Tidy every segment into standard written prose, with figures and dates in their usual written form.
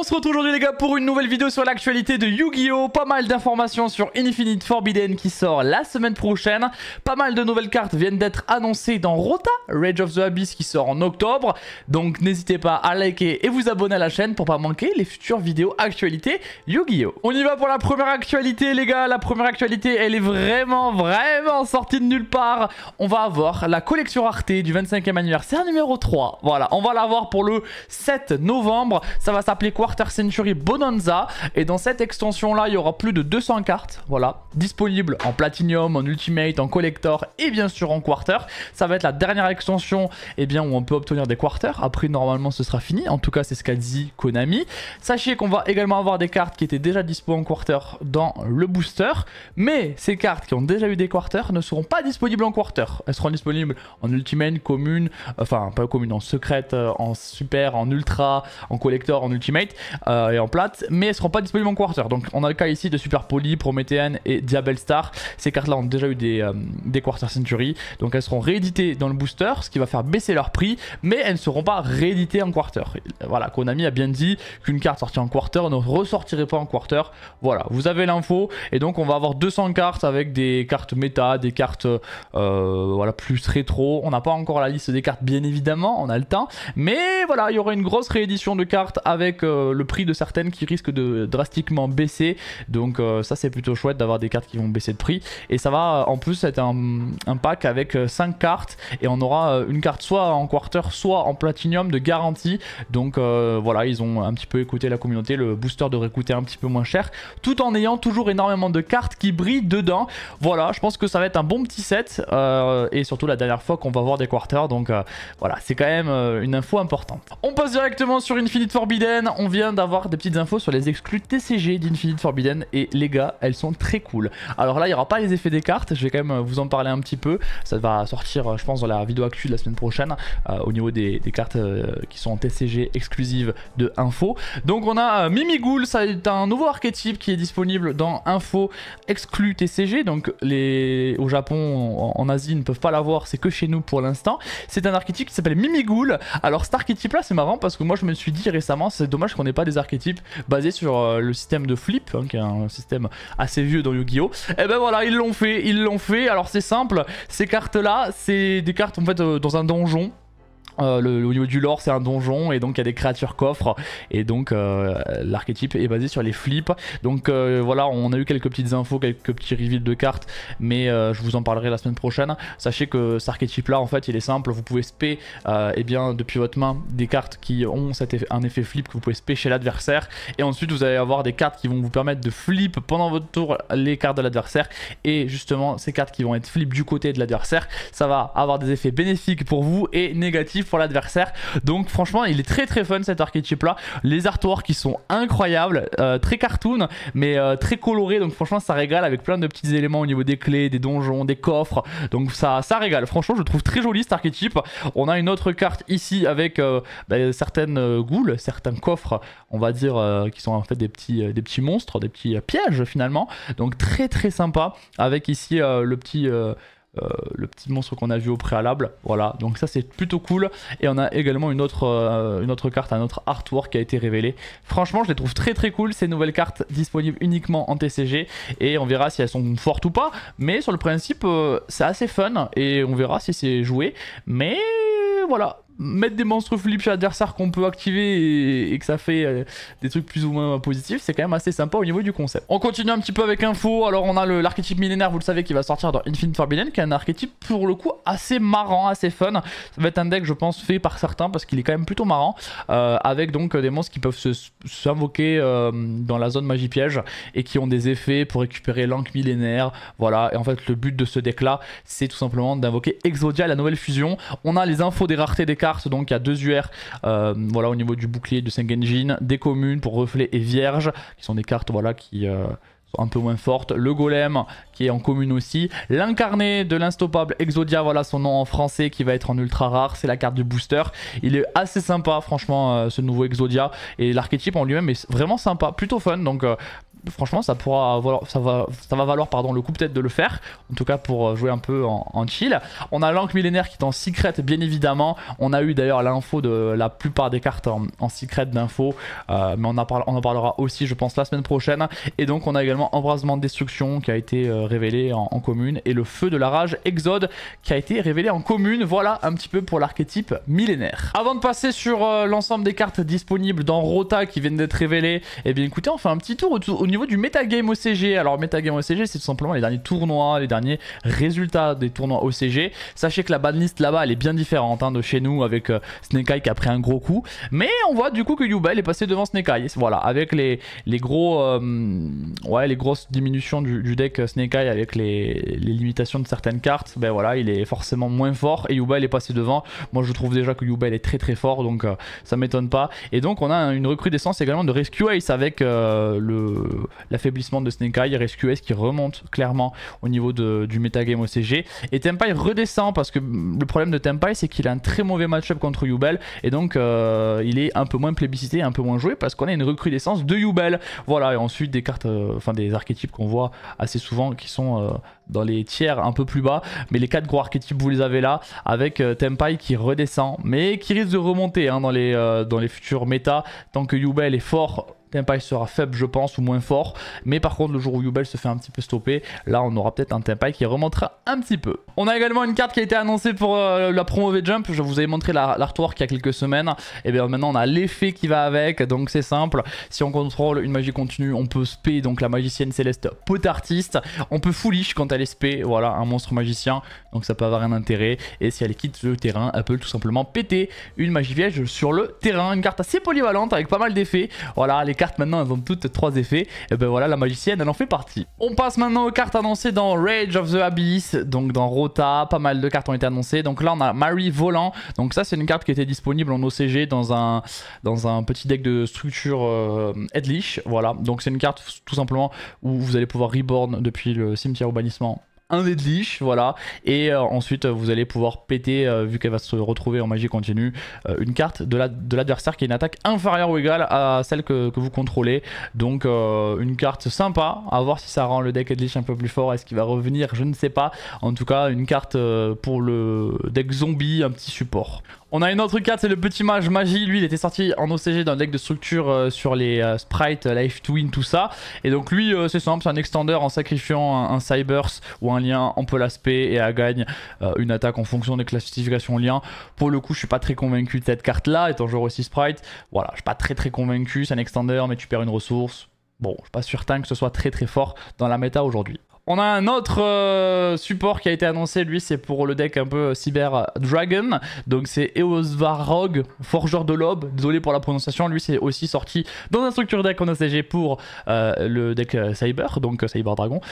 On se retrouve aujourd'hui les gars pour une nouvelle vidéo sur l'actualité de Yu-Gi-Oh! Pas mal d'informations sur Infinite Forbidden qui sort la semaine prochaine. Pas mal de nouvelles cartes viennent d'être annoncées dans Rota, Rage of the Abyss qui sort en octobre. Donc n'hésitez pas à liker et vous abonner à la chaîne pour pas manquer les futures vidéos actualités Yu-Gi-Oh! On y va pour la première actualité les gars. La première actualité elle est vraiment sortie de nulle part. On va avoir la collection rareté du 25e anniversaire numéro 3. Voilà, on va l'avoir pour le 7 novembre. Ça va s'appeler Quarter Century Bonanza. Et dans cette extension là, il y aura plus de 200 cartes. Voilà, disponibles en Platinum, en Ultimate, en Collector et bien sûr en Quarter. Ça va être la dernière extension où on peut obtenir des Quarters. Après, normalement, ce sera fini. En tout cas, c'est ce qu'a dit Konami. Sachez qu'on va également avoir des cartes qui étaient déjà dispo en Quarter dans le booster. Mais ces cartes qui ont déjà eu des Quarters ne seront pas disponibles en Quarter. Elles seront disponibles en Ultimate, commune, enfin pas commune, en secrète, en super, en ultra, en collector, en ultimate et en plate, mais elles seront pas disponibles en Quarter. Donc on a le cas ici de Super Poly, Promethean et Diabel Star. Ces cartes là ont déjà eu des Quarter Century, donc elles seront rééditées dans le booster, ce qui va faire baisser leur prix, mais elles ne seront pas rééditées en Quarter. Voilà, Konami a bien dit qu'une carte sortie en Quarter ne ressortirait pas en Quarter. Voilà, vous avez l'info, et donc on va avoir 200 cartes avec des cartes méta, des cartes voilà, plus rétro. On n'a pas encore la liste des cartes bien évidemment, on a le temps, mais voilà, il y aura une grosse réédition de cartes avec le prix de certaines qui risquent de drastiquement baisser. Donc ça c'est plutôt chouette d'avoir des cartes qui vont baisser de prix, et ça va en plus être un pack avec 5 cartes, et on aura une carte soit en Quarter soit en Platinum de garantie. Donc voilà, ils ont un petit peu écouté la communauté, le booster devrait coûter un petit peu moins cher tout en ayant toujours énormément de cartes qui brillent dedans. Voilà, je pense que ça va être un bon petit set, et surtout la dernière fois qu'on va voir des Quarters, donc voilà, c'est quand même une info importante. On passe directement sur Infinite Forbidden. On vient d'avoir des petites infos sur les exclus TCG d'Infinite Forbidden, et les gars, elles sont très cool. Alors là, il n'y aura pas les effets des cartes, je vais quand même vous en parler un petit peu. Ça va sortir, je pense, dans la vidéo actu de la semaine prochaine, au niveau des cartes qui sont en TCG exclusives de Info. Donc on a Mimighoul, ça est un nouveau archétype qui est disponible dans Info exclu TCG. Donc au Japon, en Asie, ils ne peuvent pas l'avoir, c'est que chez nous pour l'instant. C'est un archétype qui s'appelle Mimighoul. Alors cet archétype là, c'est marrant parce que moi je me suis dit récemment, c'est dommage qu'on n'ait pas des archétypes basés sur le système de flip, qui est un système assez vieux dans Yu-Gi-Oh! Et ben voilà, ils l'ont fait. Alors c'est simple, ces cartes là, c'est des cartes en fait dans un donjon. Au niveau du lore, c'est un donjon, et donc il y a des créatures coffres, et donc l'archétype est basé sur les flips. Donc voilà, on a eu quelques petites infos, quelques petits reveals de cartes, mais je vous en parlerai la semaine prochaine. Sachez que cet archétype là, en fait, il est simple. Vous pouvez spé depuis votre main des cartes qui ont un effet flip que vous pouvez spé chez l'adversaire, et ensuite vous allez avoir des cartes qui vont vous permettre de flip pendant votre tour les cartes de l'adversaire. Et justement, ces cartes qui vont être flip du côté de l'adversaire, ça va avoir des effets bénéfiques pour vous et négatifs pour l'adversaire. Donc franchement, il est très fun cet archétype là. Les artworks qui sont incroyables, très cartoon mais très coloré. Donc franchement, ça régale avec plein de petits éléments au niveau des clés, des donjons, des coffres. Donc ça régale. Franchement, je trouve très joli cet archétype. On a une autre carte ici avec certaines ghouls, certains coffres, on va dire, qui sont en fait des petits monstres, des petits pièges finalement. Donc très sympa, avec ici le petit monstre qu'on a vu au préalable. Voilà, donc ça c'est plutôt cool. Et on a également une autre carte, un autre artwork qui a été révélé. Franchement, je les trouve très cool, ces nouvelles cartes disponibles uniquement en TCG, et on verra si elles sont fortes ou pas, mais sur le principe c'est assez fun, et on verra si c'est joué. Mais voilà, mettre des monstres flip chez l'adversaire qu'on peut activer et que ça fait des trucs plus ou moins positifs, c'est quand même assez sympa au niveau du concept. On continue un petit peu avec info. Alors on a l'archétype millénaire, vous le savez, qui va sortir dans Infinite Forbidden, qui est un archétype pour le coup assez marrant, assez fun. Ça va être un deck, je pense, fait par certains parce qu'il est quand même plutôt marrant, avec donc des monstres qui peuvent s'invoquer dans la zone magie piège et qui ont des effets pour récupérer l'encre millénaire. Voilà, et en fait le but de ce deck là, c'est tout simplement d'invoquer Exodia, la nouvelle fusion. On a les infos des raretés des cartes, donc il y a 2 UR voilà, au niveau du bouclier de Sengenjin, des communes pour reflet et vierge, qui sont des cartes voilà, qui sont un peu moins fortes. Le golem qui est en commune aussi. L'incarné de l'instoppable Exodia, voilà son nom en français, qui va être en ultra rare, c'est la carte du booster. Il est assez sympa franchement ce nouveau Exodia, et l'archétype en lui-même est vraiment sympa, plutôt fun. Donc franchement ça pourra ça va valoir pardon, le coup peut-être de le faire, en tout cas pour jouer un peu en chill. On a l'Ankh millénaire qui est en secret bien évidemment, on a eu d'ailleurs l'info de la plupart des cartes en secret d'info, mais on en parlera aussi je pense la semaine prochaine. Et donc on a également Embrasement de Destruction qui a été révélé en commune, et le Feu de la Rage Exode qui a été révélé en commune. Voilà un petit peu pour l'archétype millénaire. Avant de passer sur l'ensemble des cartes disponibles dans Rota qui viennent d'être révélées, et bien écoutez, on fait un petit tour au niveau du metagame OCG. Alors metagame OCG, c'est tout simplement les derniers tournois, les derniers résultats des tournois OCG. Sachez que la banlist là-bas elle est bien différente de chez nous, avec Snake Eye qui a pris un gros coup, mais on voit du coup que Yubel est passé devant Snake Eye. Voilà, avec les grosses diminutions du deck Snake Eye, avec les limitations de certaines cartes, ben voilà, il est forcément moins fort et Yubel est passé devant. Moi je trouve déjà que Yubel est très très fort, donc ça m'étonne pas. Et donc on a une recrudescence également de Rescue Ace avec l'affaiblissement de Snake Eye. Rescue Ace qui remonte clairement au niveau du metagame OCG, et Tempai redescend parce que le problème de Tempai c'est qu'il a un très mauvais match-up contre Yubel, et donc il est un peu moins plébiscité, un peu moins joué parce qu'on a une recrudescence de Yubel. Voilà, et ensuite des cartes, des archétypes qu'on voit assez souvent qui sont dans les tiers un peu plus bas, mais les 4 gros archétypes vous les avez là, avec Tempai qui redescend mais qui risque de remonter dans les futurs méta. Tant que Yubel est fort, Tempai sera faible je pense, ou moins fort, mais par contre le jour où Yubel se fait un petit peu stopper, là on aura peut-être un Tempai qui remontera un petit peu. On a également une carte qui a été annoncée pour la promo V-Jump, je vous avais montré l'artwork il y a quelques semaines, et bien maintenant on a l'effet qui va avec, donc c'est simple, si on contrôle une magie continue, on peut spé donc la magicienne céleste Potartiste, on peut foolish quand elle est spé, voilà, un monstre magicien, donc ça peut avoir un intérêt, et si elle quitte le terrain, elle peut tout simplement péter une magie piège sur le terrain, une carte assez polyvalente avec pas mal d'effets. Voilà, les cartes maintenant elles ont toutes 3 effets, et ben voilà, la magicienne elle en fait partie. On passe maintenant aux cartes annoncées dans Rage of the Abyss, donc dans Rota, pas mal de cartes ont été annoncées. Donc là on a Mary Volant, donc ça c'est une carte qui était disponible en OCG dans un petit deck de structure Headlish, voilà, donc c'est une carte tout simplement où vous allez pouvoir reborn depuis le cimetière au bannissement un Deadlish, voilà, et ensuite vous allez pouvoir péter, vu qu'elle va se retrouver en magie continue, une carte de l'adversaire qui a une attaque inférieure ou égale à celle que vous contrôlez. Donc une carte sympa, à voir si ça rend le deck Deadlish un peu plus fort, est-ce qu'il va revenir, je ne sais pas. En tout cas une carte pour le deck zombie, un petit support. On a une autre carte, c'est le petit mage magie. Lui il était sorti en OCG dans le deck de structure sur les sprites, Life Twin, tout ça. Et donc lui c'est simple, c'est un extender. En sacrifiant un Cybers ou un lien, on peut l'aspect et elle gagne une attaque en fonction des classifications lien. Pour le coup je suis pas très convaincu de cette carte là, étant joueur aussi sprite. Voilà, je suis pas très convaincu, c'est un extender mais tu perds une ressource. Bon, je suis pas certain que ce soit très fort dans la méta aujourd'hui. On a un autre support qui a été annoncé, lui c'est pour le deck un peu Cyber Dragon, donc c'est Eosvarog, Forgeur de l'Aube, désolé pour la prononciation. Lui c'est aussi sorti dans un structure deck en OCG pour le deck Cyber, donc Cyber Dragon,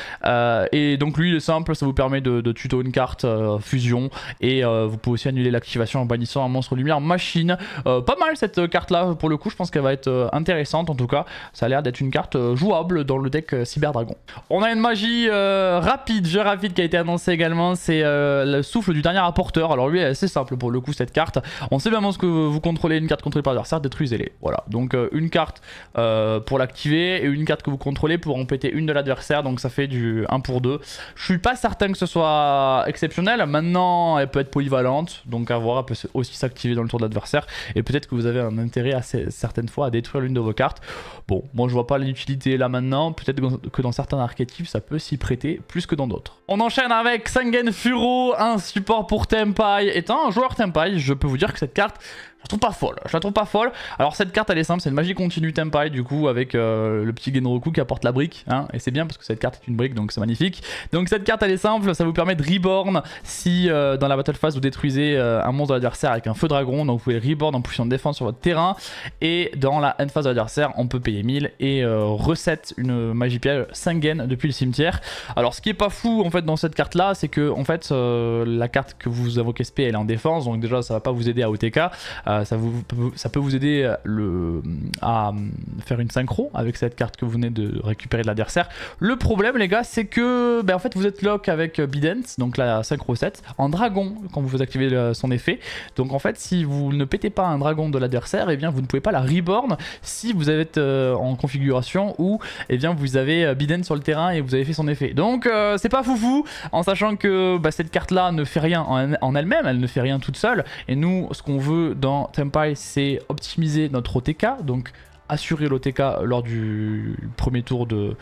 et donc lui il est simple, ça vous permet de tuto une carte fusion, et vous pouvez aussi annuler l'activation en bannissant un monstre lumière machine. Pas mal cette carte là, pour le coup je pense qu'elle va être intéressante, en tout cas ça a l'air d'être une carte jouable dans le deck Cyber Dragon. On a une magie jeu rapide qui a été annoncé également, c'est le souffle du dernier apporteur. Alors lui est assez simple pour le coup cette carte, on sait vraiment ce que vous contrôlez, une carte contrôlée par l'adversaire, détruisez-les. Voilà, donc une carte pour l'activer et une carte que vous contrôlez pour en péter une de l'adversaire, donc ça fait du 1 pour 2. Je suis pas certain que ce soit exceptionnel, maintenant elle peut être polyvalente, donc à voir, elle peut aussi s'activer dans le tour de l'adversaire, et peut-être que vous avez un intérêt certaines fois à détruire l'une de vos cartes. Bon, moi je vois pas l'utilité là maintenant, peut-être que dans certains archétypes ça peut s'y prêter plus que dans d'autres. On enchaîne avec Sangen Furo, un support pour Tempai. Étant un joueur Tempai, je peux vous dire que cette carte, je la trouve pas folle. Je la trouve pas folle. Alors cette carte elle est simple, c'est une magie continue Tempai du coup, avec le petit Genroku qui apporte la brique, et c'est bien parce que cette carte est une brique, donc c'est magnifique. Donc cette carte elle est simple, ça vous permet de reborn si dans la battle phase vous détruisez un monstre de l'adversaire avec un feu dragon, donc vous pouvez reborn en position de défense sur votre terrain, et dans la end phase de l'adversaire on peut payer 1000 et reset une magie piège Sangen depuis le cimetière. Alors ce qui est pas fou en fait dans cette carte là, c'est que en fait la carte que vous invoquez SP elle est en défense, donc déjà ça va pas vous aider à OTK. ça peut vous aider à faire une synchro avec cette carte que vous venez de récupérer de l'adversaire. Le problème les gars c'est que en fait vous êtes lock avec Bidens, donc la synchro 7, en dragon quand vous activez son effet. Donc en fait si vous ne pétez pas un dragon de l'adversaire, et bien vous ne pouvez pas la reborn si vous êtes en configuration où vous avez Bidens sur le terrain et vous avez fait son effet. Donc c'est pas foufou, en sachant que cette carte là ne fait rien en elle-même, elle ne fait rien toute seule. Et nous ce qu'on veut dans Tempai c'est optimiser notre OTK, donc assurer l'OTK lors du premier tour de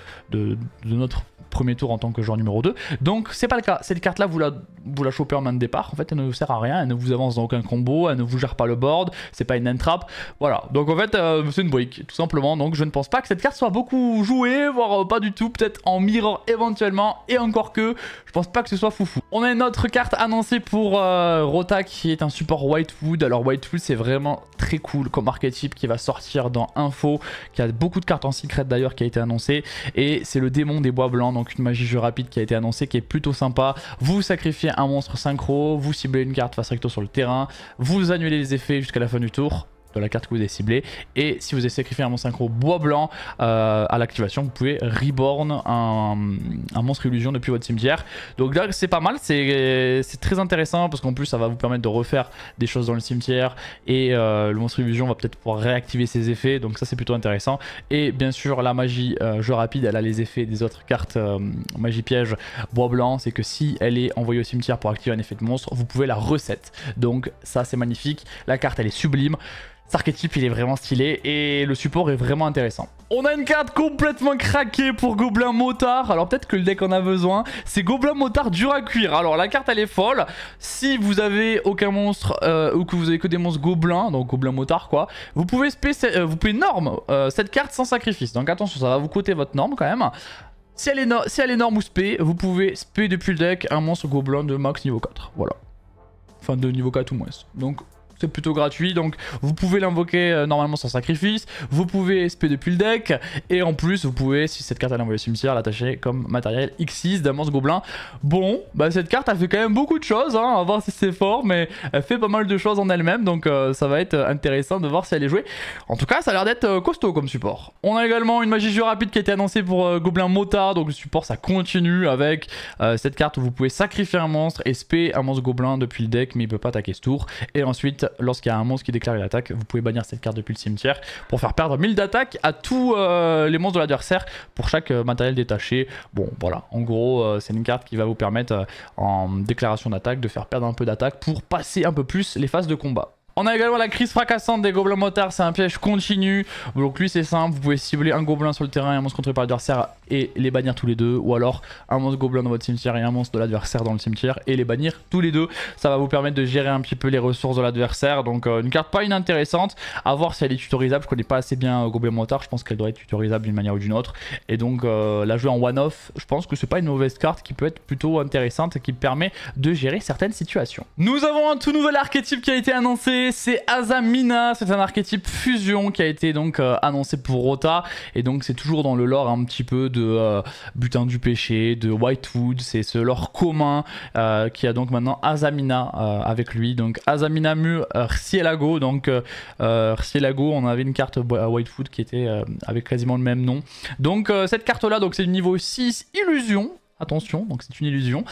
notre premier tour en tant que joueur numéro 2. Donc c'est pas le cas, cette carte là vous la chopez en main de départ, en fait elle ne vous sert à rien, elle ne vous avance dans aucun combo, elle ne vous gère pas le board, c'est pas une entrap, voilà. Donc en fait c'est une brique tout simplement, donc je ne pense pas que cette carte soit beaucoup jouée, voire pas du tout, peut-être en mirror éventuellement, et encore que je pense pas que ce soit foufou. On a une autre carte annoncée pour Rota qui est un support Whitewood. Alors Whitewood c'est vraiment très cool comme archétype qui va sortir dans Info, qui a beaucoup de cartes en secret d'ailleurs qui a été annoncé, et c'est le démon des bois blancs, donc une magie jeu rapide qui a été annoncée, qui est plutôt sympa. Vous sacrifiez un monstre synchro, vous ciblez une carte face recto sur le terrain, vous annulez les effets jusqu'à la fin du tour de la carte que vous avez ciblée, et si vous avez sacrifié un monstre synchro bois blanc à l'activation, vous pouvez reborn un monstre illusion depuis votre cimetière. Donc là c'est pas mal, c'est très intéressant parce qu'en plus ça va vous permettre de refaire des choses dans le cimetière, et le monstre illusion va peut-être pouvoir réactiver ses effets, donc ça c'est plutôt intéressant. Et bien sûr la magie jeu rapide, elle a les effets des autres cartes magie piège bois blanc, c'est que si elle est envoyée au cimetière pour activer un effet de monstre, vous pouvez la reset, donc ça c'est magnifique. La carte elle est sublime, cet archétype il est vraiment stylé et le support est vraiment intéressant. On a une carte complètement craquée pour Gobelin Motard. Alors peut-être que le deck en a besoin. C'est Gobelin Motard dur à cuire. Alors la carte elle est folle. Si vous avez aucun monstre ou que vous avez que des monstres gobelins, donc Gobelin Motard quoi, vous pouvez norm cette carte sans sacrifice. Donc attention, ça va vous coûter votre norme quand même. Si elle est norme ou spé, vous pouvez spé depuis le deck un monstre gobelin de max niveau 4. Voilà. Enfin de niveau 4 ou moins. Donc c'est plutôt gratuit, donc vous pouvez l'invoquer normalement sans sacrifice, vous pouvez SP depuis le deck, et en plus vous pouvez, si cette carte elle est envoyée au cimetière, l'attacher comme matériel X6 d'un monstre gobelin. Bon, cette carte elle fait quand même beaucoup de choses, hein, à voir si c'est fort, mais elle fait pas mal de choses en elle-même, donc ça va être intéressant de voir si elle est jouée. En tout cas ça a l'air d'être costaud comme support. On a également une magie jeu rapide qui a été annoncée pour Gobelin Motard, donc le support ça continue avec cette carte où vous pouvez sacrifier un monstre et SP un monstre gobelin depuis le deck, mais il peut pas attaquer ce tour, et ensuite lorsqu'il y a un monstre qui déclare une attaque, vous pouvez bannir cette carte depuis le cimetière pour faire perdre 1000 d'attaque à tous les monstres de l'adversaire pour chaque matériel détaché. Bon voilà, en gros c'est une carte qui va vous permettre en déclaration d'attaque de faire perdre un peu d'attaque pour passer un peu plus les phases de combat. On a également la crise fracassante des gobelins motards, c'est un piège continu. Donc lui c'est simple, vous pouvez cibler un gobelin sur le terrain et un monstre contrôlé par l'adversaire et les bannir tous les deux. Ou alors un monstre gobelin dans votre cimetière et un monstre de l'adversaire dans le cimetière et les bannir tous les deux. Ça va vous permettre de gérer un petit peu les ressources de l'adversaire. Donc une carte pas inintéressante, à voir si elle est tutorisable. Je connais pas assez bien gobelin motard, je pense qu'elle doit être tutorisable d'une manière ou d'une autre. Et donc la jouer en one-off, je pense que c'est pas une mauvaise carte qui peut être plutôt intéressante et qui permet de gérer certaines situations. Nous avons un tout nouvel archétype qui a été annoncé. C'est Azamina, c'est un archétype fusion qui a été donc annoncé pour Rota, et donc c'est toujours dans le lore un petit peu de Butin du Péché, de Whitewood, c'est ce lore commun qui a donc maintenant Azamina avec lui, donc Azamina mu Rcielago, donc Rcielago, on avait une carte Whitewood qui était avec quasiment le même nom, donc cette carte là, donc c'est du niveau 6 illusion. Attention, donc c'est une illusion.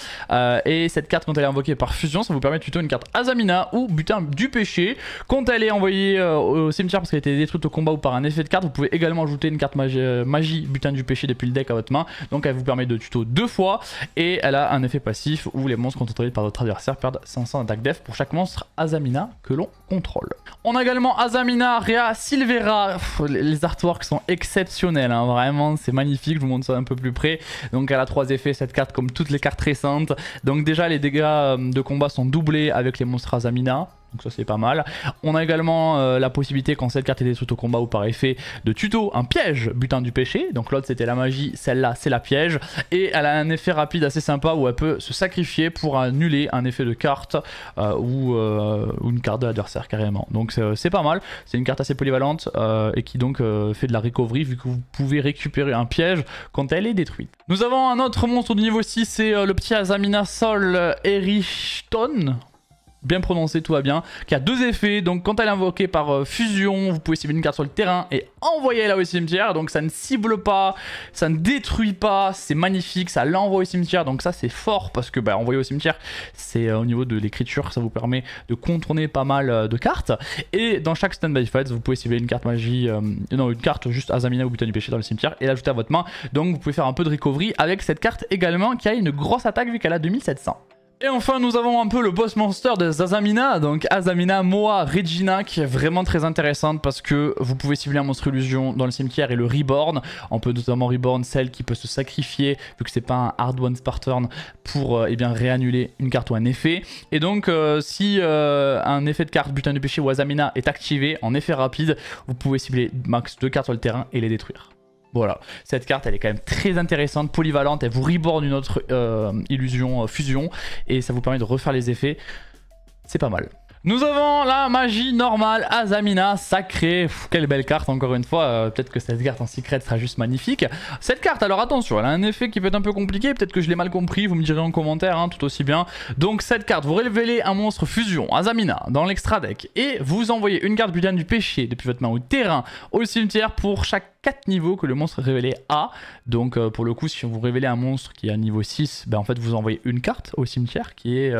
Et cette carte, quand elle est invoquée par fusion, ça vous permet de tuto une carte Azamina ou Butin du Péché. Quand elle est envoyée au cimetière parce qu'elle a été détruite au combat ou par un effet de carte, vous pouvez également ajouter une carte magie Butin du Péché depuis le deck à votre main. Donc elle vous permet de tuto 2 fois. Et elle a un effet passif où les monstres contrôlés par votre adversaire perdent 500 d'attaque def pour chaque monstre Azamina que l'on contrôle. On a également Azamina Rea Silvera. Les artworks sont exceptionnels, hein, vraiment, c'est magnifique. Je vous montre ça un peu plus près. Donc elle a 3 effets. Cette carte comme toutes les cartes récentes, donc déjà les dégâts de combat sont doublés avec les monstres Azamina, donc ça c'est pas mal. On a également la possibilité quand cette carte est détruite au combat ou par effet de tuto un piège Butin du Péché, donc l'autre c'était la magie, celle-là c'est la piège, et elle a un effet rapide assez sympa où elle peut se sacrifier pour annuler un effet de carte ou une carte de l'adversaire carrément, donc c'est pas mal. C'est une carte assez polyvalente et qui donc fait de la recovery vu que vous pouvez récupérer un piège quand elle est détruite. Nous avons un autre monstre de niveau 6, c'est le petit Azamina Sol Erichton. bien prononcé, tout va bien, qui a 2 effets. Donc quand elle est invoquée par fusion, vous pouvez cibler une carte sur le terrain et envoyer-la au cimetière. Donc ça ne cible pas, ça ne détruit pas, c'est magnifique, ça l'envoie au cimetière. Donc ça c'est fort parce que envoyer au cimetière, c'est au niveau de l'écriture, ça vous permet de contourner pas mal de cartes. Et dans chaque stand-by phase, vous pouvez cibler une carte magie, non une carte juste Azamina ou Butin du Péché dans le cimetière et l'ajouter à votre main. Donc vous pouvez faire un peu de recovery avec cette carte également qui a une grosse attaque vu qu'elle a 2700. Et enfin nous avons un peu le boss monster de Azamina, donc Azamina Moa Regina, qui est vraiment très intéressante parce que vous pouvez cibler un monstre illusion dans le cimetière et le reborn. On peut notamment reborn celle qui peut se sacrifier vu que c'est pas un hard one par turn pour réannuler une carte ou un effet. Et donc si un effet de carte Butin du Péché ou Azamina est activé en effet rapide, vous pouvez cibler max 2 cartes sur le terrain et les détruire. Voilà, cette carte elle est quand même très intéressante, polyvalente, elle vous reborn une autre illusion fusion et ça vous permet de refaire les effets, c'est pas mal. Nous avons la magie normale Azamina sacrée. Quelle belle carte encore une fois, peut-être que cette carte en secret sera juste magnifique. Cette carte, alors attention, elle a un effet qui peut être un peu compliqué, peut-être que je l'ai mal compris, vous me direz en commentaire, hein, tout aussi bien. Donc cette carte, vous révélez un monstre fusion Azamina dans l'extra deck et vous envoyez une carte Butin du Péché depuis votre main au terrain au cimetière pour chaque 4 niveaux que le monstre révélé a. Donc pour le coup, si vous révélez un monstre qui est à niveau 6, en fait vous envoyez une carte au cimetière qui est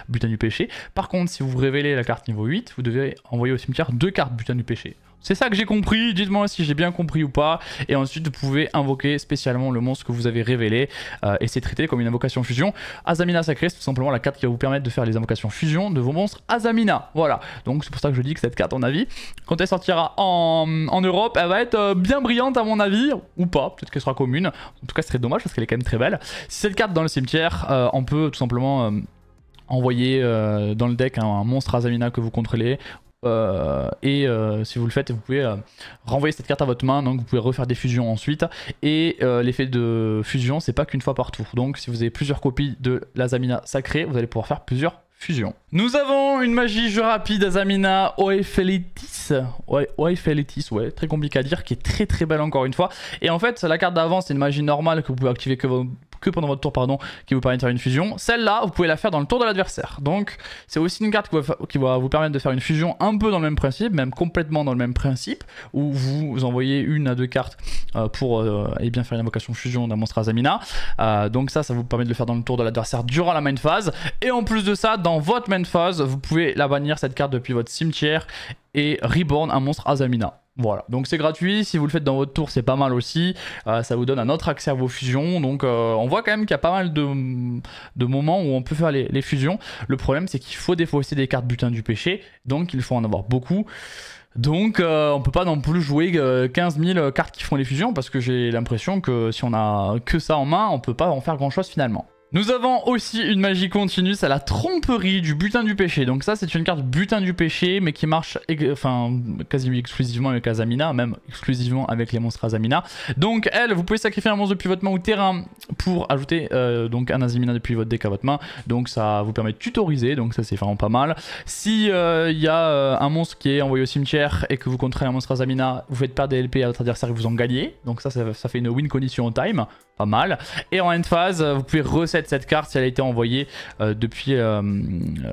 Butin du Péché. Par contre, si vous révélez la carte niveau 8, vous devez envoyer au cimetière 2 cartes Butin du Péché. C'est ça que j'ai compris, dites-moi si j'ai bien compris ou pas. Et ensuite, vous pouvez invoquer spécialement le monstre que vous avez révélé et c'est traité comme une invocation fusion. Azamina sacrée, c'est tout simplement la carte qui va vous permettre de faire les invocations fusion de vos monstres Azamina. Voilà, donc c'est pour ça que je dis que cette carte, à mon avis, quand elle sortira en Europe, elle va être bien brillante à mon avis, ou pas, peut-être qu'elle sera commune. En tout cas, ce serait dommage parce qu'elle est quand même très belle. Si cette carte dans le cimetière, on peut tout simplement envoyer dans le deck un monstre Azamina que vous contrôlez. Si vous le faites, vous pouvez renvoyer cette carte à votre main, donc vous pouvez refaire des fusions ensuite. Et l'effet de fusion, c'est pas qu'une fois par tour. Donc si vous avez plusieurs copies de l'Azamina sacrée, vous allez pouvoir faire plusieurs fusions. Nous avons une magie jeu rapide Azamina Oephelitis. Oephelitis, ouais, très compliqué à dire, qui est très très belle encore une fois. Et en fait, la carte d'avant, c'est une magie normale que vous pouvez activer que pendant votre tour, pardon, qui vous permet de faire une fusion. Celle-là, vous pouvez la faire dans le tour de l'adversaire. Donc, c'est aussi une carte qui va vous permettre de faire une fusion un peu dans le même principe, même complètement dans le même principe, où vous envoyez 1 à 2 cartes pour faire une invocation fusion d'un monstre Azamina. Donc ça vous permet de le faire dans le tour de l'adversaire durant la main phase. Et en plus de ça, dans votre main phase, vous pouvez la bannir cette carte depuis votre cimetière et reborn un monstre Azamina. Voilà, donc c'est gratuit, si vous le faites dans votre tour c'est pas mal aussi, ça vous donne un autre accès à vos fusions, donc on voit quand même qu'il y a pas mal de moments où on peut faire les fusions. Le problème c'est qu'il faut défausser des cartes Butin du Péché, donc il faut en avoir beaucoup. Donc on peut pas non plus jouer 15 000 cartes qui font les fusions, parce que j'ai l'impression que si on a que ça en main, on peut pas en faire grand chose finalement. Nous avons aussi une magie continue, c'est la tromperie du Butin du Péché. Donc ça c'est une carte Butin du Péché mais qui marche quasi exclusivement avec Azamina, même exclusivement avec les monstres Azamina. Donc elle, vous pouvez sacrifier un monstre depuis votre main au terrain pour ajouter donc un Azamina depuis votre deck à votre main. Donc ça vous permet de tutoriser, donc ça c'est vraiment pas mal. Si y a un monstre qui est envoyé au cimetière et que vous contrôlez un monstre Azamina, vous faites perdre des LP à votre adversaire et vous en gagnez. Donc ça fait une win condition au time. Pas mal. Et en end phase, vous pouvez reset cette carte si elle a été envoyée depuis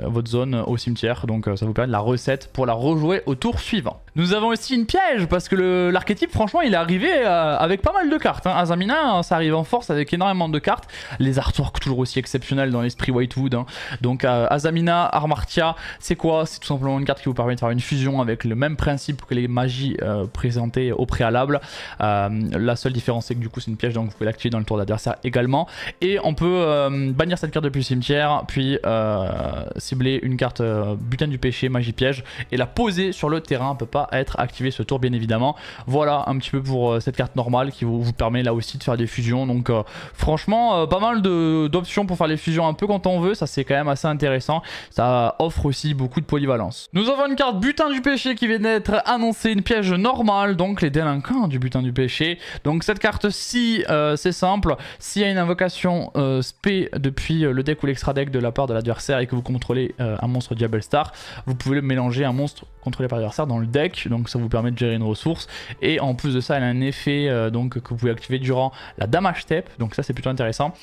votre zone au cimetière. Donc ça vous permet de la reset pour la rejouer au tour suivant. Nous avons aussi une piège parce que l'archétype, franchement, il est arrivé avec pas mal de cartes. Hein. Azamina, ça arrive en force avec énormément de cartes. Les artworks toujours aussi exceptionnels dans l'esprit Whitewood. Hein. Donc Azamina, Armartia, c'est quoi? C'est tout simplement une carte qui vous permet de faire une fusion avec le même principe que les magies présentées au préalable. La seule différence, c'est que du coup, c'est une piège, donc vous pouvez l'activer dans le tour d'adversaire également. Et on peut bannir cette carte depuis le cimetière, puis cibler une carte Butin du Péché, magie piège, et la poser sur le terrain. Peut pas être activé ce tour bien évidemment. Voilà un petit peu pour cette carte normale qui vous permet là aussi de faire des fusions. Donc franchement pas mal d'options pour faire les fusions un peu quand on veut. Ça c'est quand même assez intéressant. Ça offre aussi beaucoup de polyvalence. Nous avons une carte Butin du Péché qui vient d'être annoncée, une piège normale, donc les délinquants du Butin du Péché. Donc cette carte-ci c'est simple, s'il y a une invocation spé depuis le deck ou l'extra deck de la part de l'adversaire et que vous contrôlez un monstre Diablo Star, vous pouvez le mélanger un monstre contrôlé par l'adversaire dans le deck, donc ça vous permet de gérer une ressource. Et en plus de ça, elle a un effet donc que vous pouvez activer durant la damage step, donc ça c'est plutôt intéressant.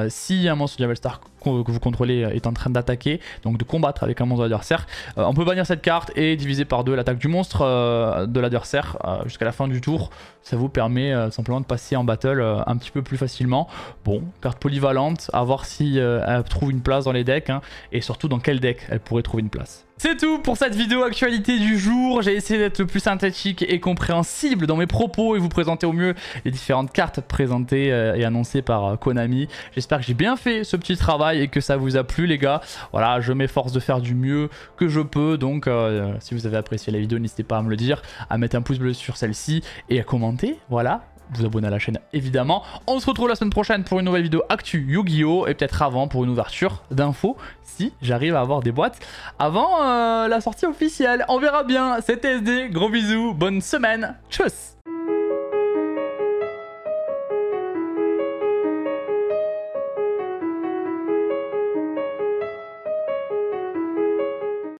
Si un monstre Diablo Star que vous contrôlez est en train d'attaquer, donc de combattre avec un monstre de l'adversaire. On peut bannir cette carte et diviser par 2 l'attaque du monstre de l'adversaire jusqu'à la fin du tour. Ça vous permet simplement de passer en battle un petit peu plus facilement. Bon, carte polyvalente, à voir si elle trouve une place dans les decks hein, et surtout dans quel deck elle pourrait trouver une place. C'est tout pour cette vidéo actualité du jour. J'ai essayé d'être le plus synthétique et compréhensible dans mes propos et vous présenter au mieux les différentes cartes présentées et annoncées par Konami. J'espère que j'ai bien fait ce petit travail et que ça vous a plu les gars. Voilà, je m'efforce de faire du mieux que je peux. Donc si vous avez apprécié la vidéo, n'hésitez pas à me le dire, à mettre un pouce bleu sur celle-ci et à commenter. Voilà. Vous abonner à la chaîne évidemment. On se retrouve la semaine prochaine pour une nouvelle vidéo actu Yu-Gi-Oh! Et peut-être avant pour une ouverture d'infos si j'arrive à avoir des boîtes avant la sortie officielle. On verra bien. C'était SD, gros bisous, bonne semaine, tchuss.